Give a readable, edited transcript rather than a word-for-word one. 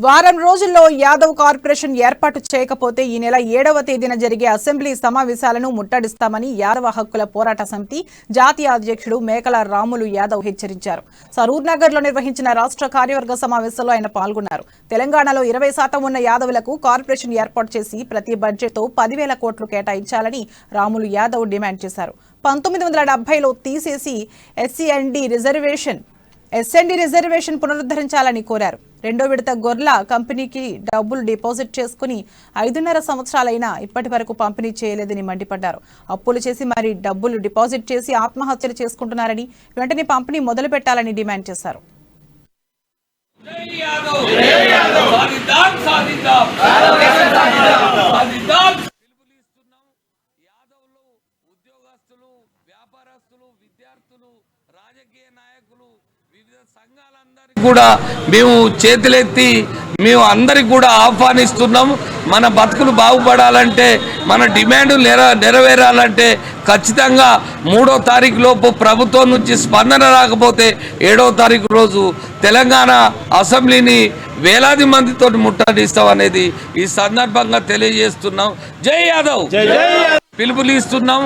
వారం రోజుల్లో యాదవ్ కార్పొరేషన్ ఏర్పాటు చేయకపోతే ఈ నెల 7వ తేదీన జరిగే అసెంబ్లీ సమావేశాలను ముట్టడిస్తామని యాదవ హక్కుల పోరాట సమితి జాతీయ అధ్యక్షుడు మేకల రాములు యాదవ్ హెచ్చరించారు. సరూర్ నగర్ లో నిర్వహించిన రాష్ట్ర కార్యవర్గ సమావేశంలో ఆయన పాల్గొన్నారు. తెలంగాణలో 20% ఉన్న యాదవులకు కార్పొరేషన్ ఏర్పాటు చేసి ప్రతి బడ్జెట్ తో 10,000 కోట్లు కేటాయించాలని రాములు యాదవ్ డిమాండ్ చేశారు. 1970లో తీసేసి ఎస్ఎన్డి రిజర్వేషన్ పునరుద్ధరించాలని కోరారు. రెండో విడత గొర్ల కంపెనీకి డబ్బులు డిపాజిట్ చేసుకుని 5.5 సంవత్సరాలైనా ఇప్పటి వరకు పంపిణీ చేయలేదని మండిపడ్డారు. అప్పులు చేసి మరి డబ్బులు డిపాజిట్ చేసి ఆత్మహత్యలు చేసుకుంటున్నారని వెంటనే పంపిణీ మొదలు పెట్టాలని డిమాండ్ చేశారు. రాజకీయ నాయకులు వివిధ సంఘాలందరికీ కూడా మేము అందరికి కూడా ఆహ్వానిస్తున్నాం. మన బతుకులు బాగుపడాలంటే, మన డిమాండ్ నెరవేరాలంటే ఖచ్చితంగా 3వ తారీఖు లోపు ప్రభుత్వం నుంచి స్పందన రాకపోతే 7వ తారీఖు రోజు తెలంగాణ అసెంబ్లీని వేలాది మందితో ముట్టడిస్తాం అనేది ఈ సందర్భంగా తెలియజేస్తున్నాం. జై యాదవ్ పిలుపునిస్తున్నాం.